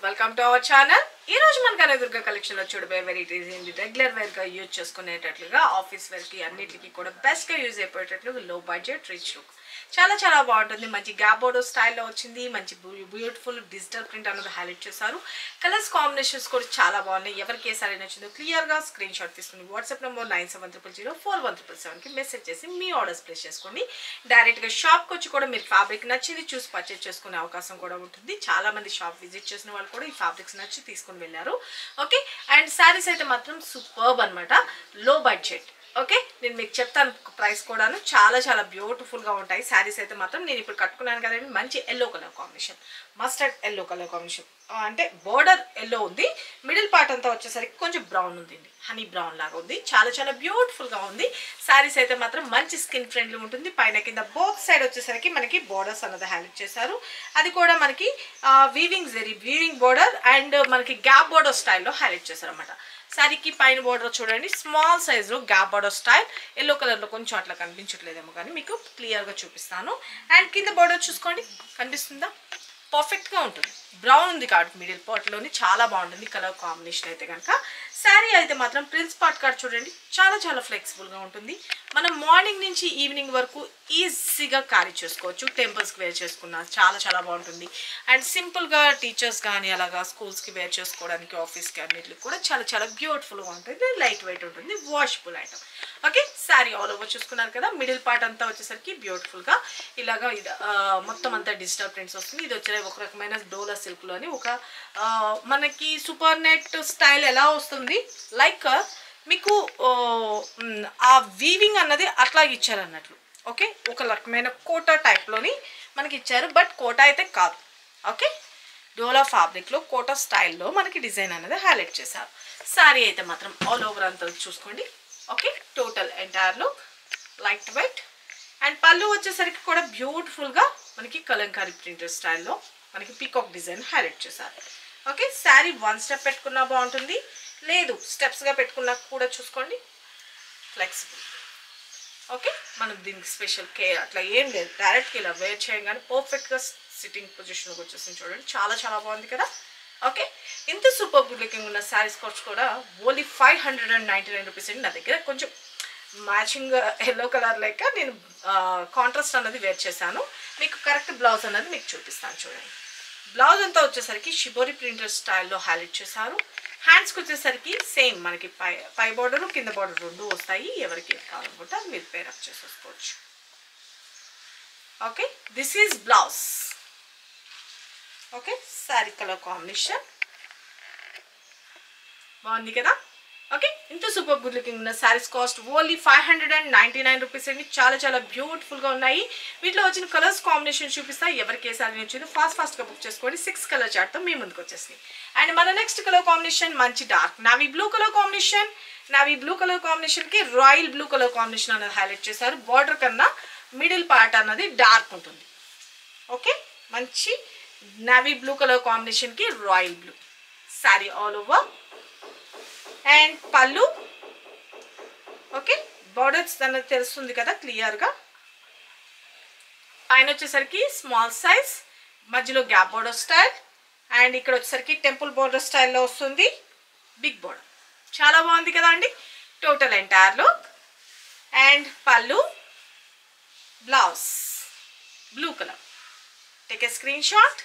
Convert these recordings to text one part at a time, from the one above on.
Welcome to our channel. ఈ రోజు మనకు అనేదుర్గ కలెక్షన్ లో చూడబోయే వెరైటీస్ ఏంటి రెగ్యులర్ వేర్ గా యూజ్ చేసుకునేటట్లుగా ఆఫీస్ వేర్ కి అన్నిటికీ కూడా బెస్ట్ గా యూజ్ అయిపోయేటట్లు లో బడ్జెట్ రిచ్ లుక్ చాలా బాగుంటుంది. మంచి గ్యాప్ బోర్డర్ స్టైల్లో వచ్చింది. మంచి బ్యూటిఫుల్ డిజిటల్ ప్రింట్ అనేది హైలైట్ చేశారు. కలర్స్ కాంబినేషన్స్ కూడా చాలా బాగున్నాయి. ఎవరికి ఏ సారీ నచ్చిందో క్లియర్ గా స్క్రీన్ షాట్ తీసుకుని వాట్సాప్ నెంబర్ 9700041777 కి మెసేజ్ చేసి మీ ఆర్డర్స్ ప్లేస్ చేసుకోండి. డైరెక్ట్ గా షాప్ కి వచ్చి కూడా మీరు ఫ్యాబ్రిక్ నచ్చింది చూసి పర్చేజ్ చేసుకునే అవకాశం కూడా ఉంటుంది. చాలా మంది షాప్ విజిట్ చేసిన వాళ్ళు కూడా ఈ ఫ్యాబ్రిక్స్ నచ్చి తీసుకుని వెళ్ళారు. ఓకే, అండ్ శారీస్ అయితే మాత్రం సూపర్బ్ అనమాట, లో బడ్జెట్. ఓకే, నేను మీకు చెప్తాను ప్రైస్ కూడాను. చాలా బ్యూటిఫుల్ గా ఉంటాయి శారీస్ అయితే మాత్రం. నేను ఇప్పుడు కట్టుకున్నాను కదండి, మంచి yellow colour combination, mustard yellow colour combination. అంటే బోర్డర్ ఎల్లో ఉంది, మిడిల్ పార్ట్ అంతా వచ్చేసరికి కొంచెం బ్రౌన్ ఉంది, హనీ బ్రౌన్ లాగా ఉంది. చాలా బ్యూటిఫుల్ గా ఉంది. శారీస్ అయితే మాత్రం మంచి స్కిన్ ఫ్రెండ్లీ ఉంటుంది. పైన కింద బోత్ సైడ్ వచ్చేసరికి మనకి బోర్డర్స్ అన్నది హైలైట్ చేశారు. అది కూడా మనకి వీవింగ్ బోర్డర్ అండ్ మనకి గ్యాప్ బోర్డర్ స్టైల్లో హైలైట్ చేశారు అనమాట. శారీకి పైన బోర్డర్ చూడండి, స్మాల్ సైజ్ లో gap border style. Yellow colour లో కొంచెం అట్లా కనిపించట్లేదేమో కానీ మీకు క్లియర్ గా చూపిస్తాను. అండ్ కింద బోర్డర్ చూసుకోండి, కనిపిస్తుందా? పర్ఫెక్ట్ గా ఉంటుంది. బ్రౌన్ ఉంది కాబట్టి మిడిల్ పార్ట్ లోని చాలా బాగుంటుంది కలర్ కాంబినేషన్ అయితే కనుక. శారీ అయితే మాత్రం ప్రిన్స్ పార్ట్ కార్డ్ చూడండి, చాలా ఫ్లెక్సిబుల్ గా ఉంటుంది. మనం మార్నింగ్ నుంచి ఈవినింగ్ వరకు ఈజీగా క్యారీ చేసుకోవచ్చు. టెంపుల్స్కి వేర్ చేసుకున్నా చాలా బాగుంటుంది. అండ్ సింపుల్గా టీచర్స్ కానీ అలాగా స్కూల్స్కి వేర్ చేసుకోవడానికి, ఆఫీస్కి అన్నిటికి కూడా చాలా బ్యూటిఫుల్గా ఉంటుంది. లైట్ వెయిట్ ఉంటుంది, washable item. Okay, sari all over చూసుకున్నారు కదా. మిడిల్ పార్ట్ అంతా వచ్చేసరికి బ్యూటిఫుల్గా ఇలాగా మొత్తం అంతా డిజిటల్ ప్రింట్స్ వస్తుంది. ఇది వచ్చే ఒక రకమైన డోలా సిల్క్లోని ఒక మనకి సూపర్ నెట్ స్టైల్ ఎలా వస్తుంది, లైక్ మీకు ఆ వీవింగ్ అన్నది అట్లా ఇచ్చారు అన్నట్లు. ఓకే, ఒక రకమైన కోటా టైప్లోని మనకి ఇచ్చారు, బట్ కోటా అయితే కాదు. ఓకే, డోలా ఫ్యాబ్రిక్లో కోటా స్టైల్లో మనకి డిజైన్ అనేది హైలైట్ చేశారు. శారీ అయితే మాత్రం ఆల్ ఓవర్ అంతా చూసుకోండి. Okay, total entire look light weight. And పళ్ళు వచ్చేసరికి కూడా బ్యూటిఫుల్గా మనకి కలంకారీ ప్రింటర్ స్టైల్లో మనకి పీకాక్ డిజైన్ హైలైట్ చేశారు. ఓకే, శారీ వన్ స్టెప్ పెట్టుకున్నా బాగుంటుంది, లేదు స్టెప్స్గా పెట్టుకున్నా కూడా చూసుకోండి, ఫ్లెక్సిబుల్. ఓకే, మనం దీనికి స్పెషల్ కేర్ అట్లా ఏం లేదు, డైరెక్ట్గా ఇలా వేర్ చేయగానే పర్ఫెక్ట్గా సిట్టింగ్ పొజిషన్లోకి వచ్చేసింది. చూడండి, చాలా బాగుంది కదా. ఓకే, ఇంత సూపర్ గుడ్ లుకింగ్ ఉన్న శారీస్ కాస్ట్ కూడా ఓన్లీ 599 రూపీస్ అండి. నా దగ్గర కొంచెం మ్యాచింగ్ ఎల్లో కలర్ లెక్క నేను కాంట్రాస్ట్ అన్నది వేర్ చేశాను. మీకు కరెక్ట్ బ్లౌజ్ అన్నది మీకు చూపిస్తాను. చూడండి, బ్లౌజ్ అంతా వచ్చేసరికి షిబోరి ప్రింటర్ స్టైల్లో హైలైట్ చేశారు. హ్యాండ్స్కి వచ్చేసరికి సేమ్ మనకి పై బార్డర్ కింద బార్డర్ రెండు వస్తాయి. ఎవరికి కావాలనుకుంటే అది మీరు పేరప్ చేసేసుకోవచ్చు. Okay, this is blouse. Okay, sari colour combination బాగుంది కదా. ఓకే, ఇంత సూపర్ గుడ్ లుకింగ్ ఉన్న శారీస్ కాస్ట్ ఓన్లీ 599 రూపీస్ అండి. చాలా బ్యూటిఫుల్గా ఉన్నాయి. వీటిలో వచ్చిన కలర్స్ కాంబినేషన్ చూపిస్తా. ఎవరికి ఏ శారీ వచ్చిందో ఫాస్ట్గా బుక్ చేసుకోండి. 6 కలర్ చార్ట్తో మీ ముందుకు వచ్చేసింది. అండ్ మన నెక్స్ట్ కలర్ కాంబినేషన్ మంచి dark navy blue colour combination. Navy blue colour కాంబినేషన్కి రాయల్ బ్లూ కలర్ కాంబినేషన్ అనేది హైలైట్ చేశారు. బార్డర్ కన్నా మిడిల్ పార్ట్ అన్నది డార్క్ ఉంటుంది. ఓకే, మంచి నావీ బ్లూ కలర్ కాంబినేషన్కి royal blue sari all over. And pallu. Okay, borders అన్నది తెలుస్తుంది కదా క్లియర్గా. పైన వచ్చేసరికి స్మాల్ సైజ్, మధ్యలో గ్యాప్ బార్డర్ స్టైల్. అండ్ ఇక్కడ వచ్చేసరికి టెంపుల్ బార్డర్ స్టైల్లో వస్తుంది, బిగ్ బార్డర్. చాలా బాగుంది కదా అండి. Total entire look. అండ్ పళ్ళు, blouse blue colour. Take a screen shot.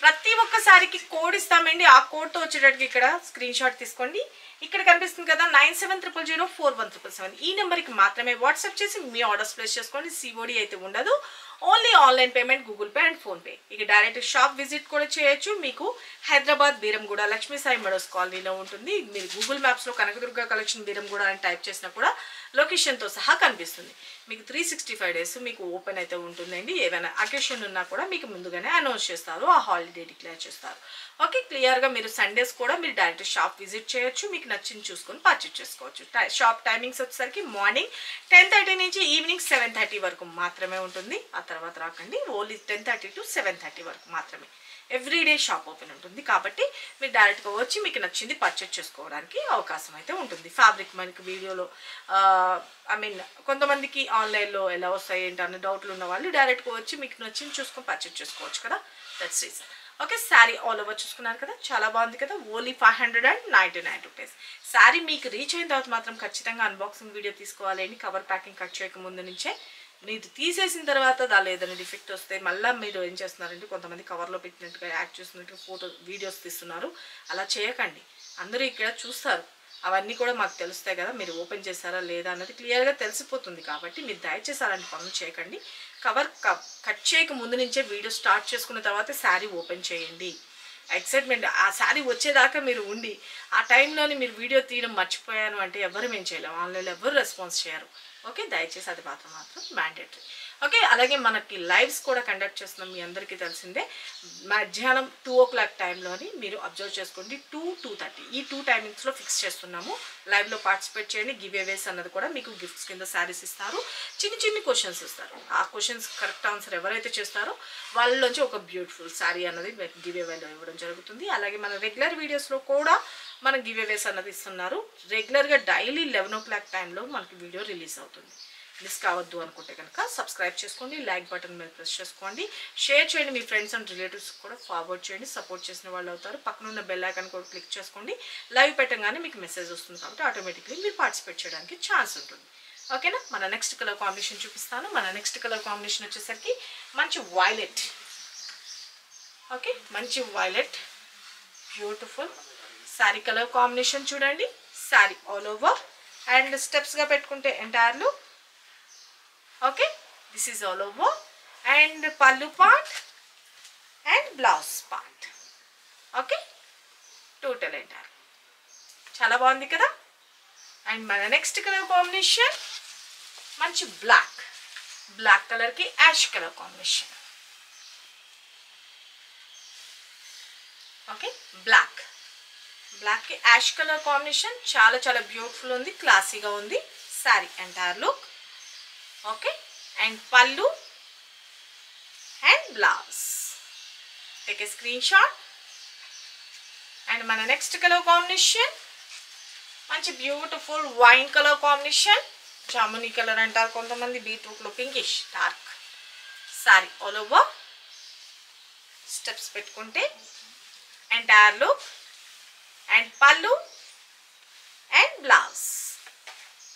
ప్రతి ఒక్క శారీకి కోడ్ ఇస్తామండి. ఆ కోడ్తో వచ్చేటట్టుగా ఇక్కడ స్క్రీన్ షాట్ తీసుకోండి. ఇక్కడ కనిపిస్తుంది కదా 9700041777. ఈ నెంబర్కి మాత్రమే వాట్సాప్ చేసి మీ ఆర్డర్స్ ప్లేస్ చేసుకోండి. సిఓడి అయితే ఉండదు, only online payment, Google pay and PhonePe. ఇక డైరెక్ట్ షాప్ విజిట్ కూడా చేయొచ్చు. మీకు హైదరాబాద్ బీరంగూడ లక్ష్మీ సాయి మెడోస్ కాలనీలో ఉంటుంది. మీరు గూగుల్ మ్యాప్స్లో కనకదుర్గ కలెక్షన్ బీరంగూడ అని టైప్ చేసినా కూడా లొకేషన్తో సహా కనిపిస్తుంది. మీకు 365 డేస్ మీకు ఓపెన్ అయితే ఉంటుందండి. ఏదైనా అకేషన్ ఉన్నా కూడా మీకు ముందుగానే అనౌన్స్ చేస్తారు, ఆ హాలిడే డిక్లేర్ చేస్తారు. ఓకే, క్లియర్గా మీరు సండేస్ కూడా మీరు డైరెక్ట్ షాప్ విజిట్ చేయొచ్చు. మీకు నచ్చింది చూసుకొని పర్చేజ్ చేసుకోవచ్చు. షాప్ టైమింగ్స్ వచ్చేసరికి మార్నింగ్ 10:30 నుంచి ఈవినింగ్ 7:30 వరకు మాత్రమే ఉంటుంది. ఆ తర్వాత రాకండి, ఓన్లీ 10:30 to 7:30 వరకు మాత్రమే. ఎవ్రీడే షాప్ ఓపెన్ ఉంటుంది కాబట్టి మీరు డైరెక్ట్గా వచ్చి మీకు నచ్చింది పర్చేజ్ చేసుకోవడానికి అవకాశం అయితే ఉంటుంది. ఫ్యాబ్రిక్ మనకి వీడియోలో కొంతమందికి ఆన్లైన్లో ఎలా వస్తాయి ఏంటి అన్న డౌట్లు ఉన్న వాళ్ళు డైరెక్ట్గా వచ్చి మీకు నచ్చింది చూసుకొని పర్చేజ్ చేసుకోవచ్చు కదా. That's reason. Okay, sari all over చూసుకున్నారు కదా, చాలా బాగుంది కదా. Only 599 rupees. శారీ మీకు రీచ్ అయిన తర్వాత మాత్రం ఖచ్చితంగా అన్బాక్సింగ్ వీడియో తీసుకోవాలండి. కవర్ ప్యాకింగ్ కట్ చేయక ముందు నుంచే. మీరు తీసేసిన తర్వాత దానిలో ఏదైనా డిఫెక్ట్ వస్తే మళ్ళీ మీరు ఏం చేస్తున్నారంటే కొంతమంది కవర్లో పెట్టినట్టుగా యాక్ట్ చేస్తున్నట్టుగా ఫోటో వీడియోస్ తీస్తున్నారు. అలా చేయకండి. అందరూ ఇక్కడ చూస్తారు, అవన్నీ కూడా మాకు తెలుస్తాయి కదా, మీరు ఓపెన్ చేశారా లేదా అన్నది క్లియర్గా తెలిసిపోతుంది. కాబట్టి మీరు దయచేసి అలాంటి పనులు చేయకండి. కవర్ కట్ చేయక ముందు నుంచే వీడియో స్టార్ట్ చేసుకున్న తర్వాత శారీ ఓపెన్ చేయండి. ఎక్సైట్మెంట్ ఆ శారీ వచ్చేదాకా మీరు ఉండి ఆ టైంలోని మీరు వీడియో తీయడం మర్చిపోయాను అంటే ఎవరు మేము చేయలేము, ఆన్లైన్లో ఎవరు రెస్పాన్స్ చేయరు. ఓకే, దయచేసి అది మాత్రం మ్యాండేటరీ. ఓకే, అలాగే మనకి లైవ్స్ కూడా కండక్ట్ చేస్తున్నాం, మీ అందరికీ తెలిసిందే. మధ్యాహ్నం 2 o'clock టైంలోని మీరు అబ్జర్వ్ చేసుకోండి, 2-2:30 ఈ 2 టైమింగ్స్లో ఫిక్స్ చేస్తున్నాము. లైవ్లో పార్టిసిపేట్ చేయండి. గివ్ అవేస్ అన్నది కూడా మీకు గిఫ్ట్స్ కింద శారీస్ ఇస్తారు. చిన్ని క్వశ్చన్స్ ఇస్తారు. ఆ క్వశ్చన్స్ కరెక్ట్ ఆన్సర్ ఎవరైతే చేస్తారో వాళ్ళలోంచి ఒక బ్యూటిఫుల్ శారీ అన్నది గివ్ అవేలో ఇవ్వడం జరుగుతుంది. అలాగే మన రెగ్యులర్ వీడియోస్లో కూడా మన గివ్ అవేస్ అన్నది ఇస్తున్నారు. రెగ్యులర్గా డైలీ 11 o'clock టైంలో మనకి వీడియో రిలీజ్ అవుతుంది. మిస్ కావద్దు అనుకుంటే కనుక సబ్స్క్రైబ్ చేసుకోండి, లైక్ బటన్ మీద ప్రెస్ చేసుకోండి, షేర్ చేయండి, మీ ఫ్రెండ్స్ అండ్ రిలేటివ్స్ కూడా ఫార్వర్డ్ చేయండి. సపోర్ట్ చేసిన వాళ్ళు అవుతారు. పక్కన ఉన్న బెల్ ఐకాన్ కూడా క్లిక్ చేసుకోండి. లైవ్ పెట్టగానే మీకు మెసేజ్ వస్తుంది కాబట్టి ఆటోమేటిక్లీ మీరు పార్టిసిపేట్ చేయడానికి ఛాన్స్ ఉంటుంది. ఓకేనా, మన నెక్స్ట్ కలర్ కాంబినేషన్ చూపిస్తాను. మన నెక్స్ట్ కలర్ కాంబినేషన్ వచ్చేసరికి మంచి వైలెట్. ఓకే, మంచి violet beautiful sari colour combination చూడండి. శారీ ఆల్ ఓవర్ అండ్ స్టెప్స్గా పెట్టుకుంటే entire look. Okay, this is all over and pallu part and blouse part. Okay, total entire చాలా బాగుంది కదా. అండ్ మన నెక్స్ట్ కలర్ కాంబినేషన్ మంచి బ్లాక్ కలర్కి యాష్ కలర్ కాంబినేషన్. ఓకే, బ్లాక్కి యాష్ కలర్ కాంబినేషన్ చాలా బ్యూటిఫుల్ ఉంది, క్లాసీగా ఉంది sari entire look. Okay, and pallu and blouse. Take a screen shot. And మన నెక్స్ట్ కలర్ కాంబినేషన్ మంచి బ్యూటిఫుల్ వైన్ కలర్ కాంబినేషన్, జామునీ కలర్ అంటారు కొంతమంది, బీట్రూట్లో pinkish dark. Sari all over steps పెట్టుకుంటే entire look and pallu and blouse.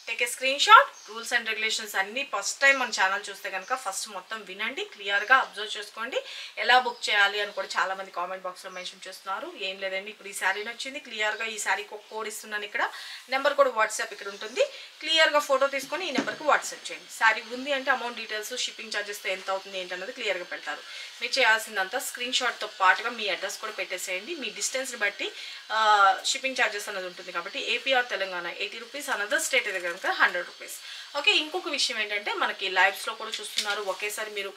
Take a screen shot. Rules and regulations అన్నీ first time మన channel చూస్తే కనుక ఫస్ట్ మొత్తం వినండి, క్లియర్గా అబ్జర్వ్ చేసుకోండి. ఎలా బుక్ చేయాలి అని కూడా చాలామంది కామెంట్ బాక్స్లో మెన్షన్ చేస్తున్నారు. ఏం లేదండి, ఇప్పుడు ఈ శారీ నచ్చింది, క్లియర్గా ఈ శారీకి ఒక కోడ్ ఇస్తున్నాను. ఇక్కడ నెంబర్ కూడా వాట్సాప్ ఇక్కడ ఉంటుంది. క్లియర్గా ఫోటో తీసుకొని ఈ నెంబర్కి వాట్సాప్ చేయండి. శారీ ఉంది అంటే అమౌంట్ డీటెయిల్స్, షిప్పింగ్ ఛార్జెస్తో ఎంత అవుతుంది ఏంటన్నది క్లియర్గా పెడతారు. మీరు చేయాల్సిందంతా స్క్రీన్ షాట్తో పాటుగా మీ అడ్రస్ కూడా పెట్టేసేయండి. మీ డిస్టెన్స్ని బట్టి షిప్పింగ్ ఛార్జెస్ అనేది ఉంటుంది కాబట్టి AP or Telangana 80 rupees, another state అయితే కనుక 100 రూపీస్. ఓకే, ఇంకొక విషయం ఏంటంటే మనకి లైవ్స్లో కూడా చూస్తున్నారు, ఒకేసారి మీరు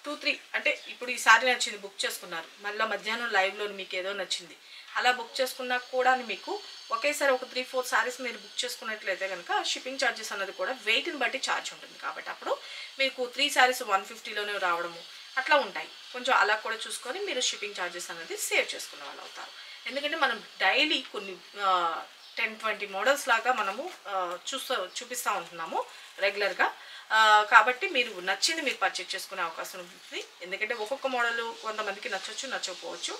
2-3 అంటే ఇప్పుడు ఈ శారీ నచ్చింది బుక్ చేసుకున్నారు, మళ్ళీ మధ్యాహ్నం లైవ్లో మీకు ఏదో నచ్చింది అలా బుక్ చేసుకున్నా కూడా మీకు ఒకేసారి ఒక 3-4 శారీస్ మీరు బుక్ చేసుకున్నట్లయితే కనుక షిప్పింగ్ ఛార్జెస్ అన్నది కూడా వెయిట్ని బట్టి ఛార్జ్ ఉంటుంది. కాబట్టి అప్పుడు మీకు 3 శారీస్ 150లోనే రావడము అట్లా ఉంటాయి. కొంచెం అలా కూడా చూసుకొని మీరు షిప్పింగ్ ఛార్జెస్ అనేది సేవ్ చేసుకునే వాళ్ళు అవుతారు. ఎందుకంటే మనం డైలీ కొన్ని 10-20 మోడల్స్ లాగా మనము చూపిస్తూ ఉంటున్నాము రెగ్యులర్గా. కాబట్టి మీరు నచ్చింది మీరు పర్చేజ్ చేసుకునే అవకాశం ఉంటుంది. ఎందుకంటే ఒక్కొక్క మోడల్ కొంతమందికి నచ్చవచ్చు, నచ్చకపోవచ్చు.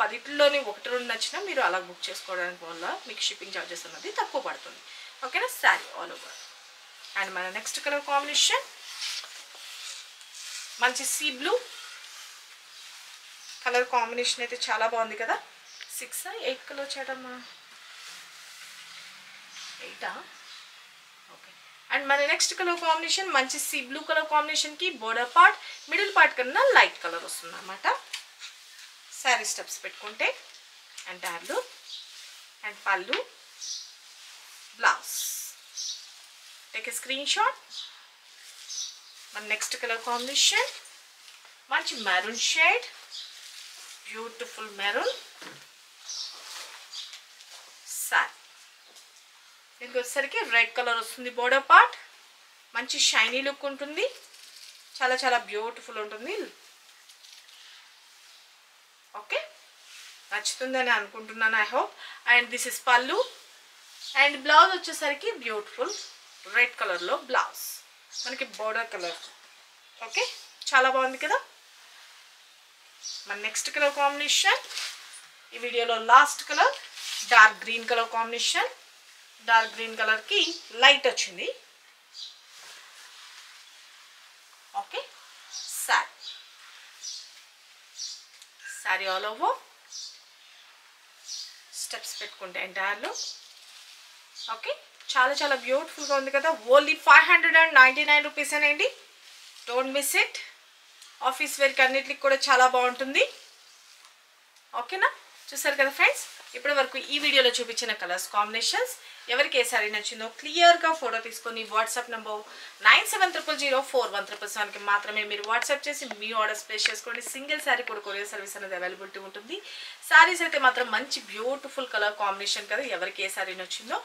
10లోని 1-2 నచ్చినా మీరు అలా బుక్ చేసుకోవడానికి వల్ల మీకు షిప్పింగ్ ఛార్జెస్ అన్నది తక్కువ పడుతుంది. ఓకేనా, శారీ ఆల్ ఓవర్. అండ్ మన నెక్స్ట్ కలర్ కాంబినేషన్ మంచి సీ బ్లూ కలర్ కాంబినేషన్ అయితే చాలా బాగుంది కదా. 6-8 కలర్ చేయడమ్మా, 8. ఓకే, అండ్ మన నెక్స్ట్ కలర్ కాంబినేషన్ మంచి సీ బ్లూ కలర్ కాంబినేషన్కి బోర్డర్ పార్ట్ మిడిల్ పార్ట్ కన్నా లైట్ కలర్ వస్తుంది అన్నమాట. శారీ స్టెప్స్ పెట్టుకుంటే entire look and pallu blouse. Take a screen shot. మన నెక్స్ట్ కలర్ కాంబినేషన్ మంచి maroon shade, beautiful maroon sari. దీనికి వచ్చేసరికి రెడ్ కలర్ వస్తుంది బోర్డర్ పార్ట్. మంచి షైనీ లుక్ ఉంటుంది, చాలా బ్యూటిఫుల్ ఉంటుంది. ఓకే, నచ్చుతుందని అనుకుంటున్నాను, I hope. And this is పల్లు అండ్ బ్లౌజ్ వచ్చేసరికి బ్యూటిఫుల్ రెడ్ కలర్లో బ్లౌజ్, మనకి బోర్డర్ కలర్. ఓకే, చాలా బాగుంది కదా. మన నెక్స్ట్ కలర్ కాంబినేషన్ ఈ వీడియోలో last colour dark green colour combination. Dark green కలర్కి లైట్ వచ్చింది. Okay, sorry all over steps పెట్టుకుంటే ఎంటైర్లో. ఓకే, చాలా చాలా బ్యూటిఫుల్గా ఉంది కదా. ఓన్లీ 599 రూపీస్ అండి. Don't miss it. ఆఫీస్ వేర్కి అన్నిటికి కూడా చాలా బాగుంటుంది. ఓకేనా, చూసారు కదా ఫ్రెండ్స్. ఇప్పటి వరకు ఈ వీడియోలో చూపించిన కలర్స్ కాంబినేషన్స్ ఎవరికి ఏ సారీ నచ్చిందో క్లియర్గా ఫోటో తీసుకొని వాట్సాప్ నెంబర్ 9700041777కి మాత్రమే మీరు వాట్సాప్ చేసి మీ ఆర్డర్స్ ప్లేస్ చేసుకోండి. సింగిల్ శారీ కూడా కొరియర్ సర్వీస్ అనేది అవైలబిలిటీ ఉంటుంది. శారీస్ అయితే మాత్రం మంచి బ్యూటిఫుల్ కలర్ కాంబినేషన్ కదా. ఎవరికి ఏ సారీ నచ్చిందో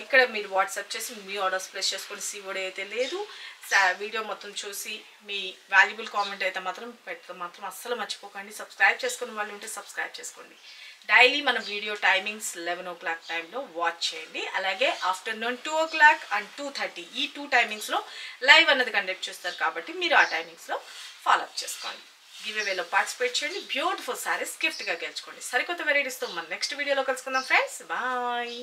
ఇక్కడ మీరు వాట్సాప్ చేసి మీ ఆర్డర్స్ ప్లేస్ చేసుకోండి. సివోడి అయితే లేదు. వీడియో మొత్తం చూసి మీ వాల్యుబుల్ కామెంట్ అయితే మాత్రం పెట్టడం మాత్రం అస్సలు మర్చిపోకండి. సబ్స్క్రైబ్ చేసుకుని వాళ్ళు ఉంటే సబ్స్క్రైబ్ చేసుకోండి. డైలీ మన వీడియో టైమింగ్స్ 11 o'clock టైంలో వాచ్ చేయండి. అలాగే ఆఫ్టర్నూన్ 2 o'clock అండ్ 2:30 ఈ 2 టైమింగ్స్లో లైవ్ అన్నది కండక్ట్ చేస్తారు కాబట్టి మీరు ఆ టైమింగ్స్లో ఫాలో అప్ చేసుకోండి. గివ్ అవేలో పార్టిసిపేట్ చేయండి. బ్యూటిఫుల్ సారీస్ గిఫ్ట్గా గెలుచుకోండి. సరికొత్త వెరైటీస్తో మన నెక్స్ట్ వీడియోలో కలుసుకుందాం ఫ్రెండ్స్. బాయ్.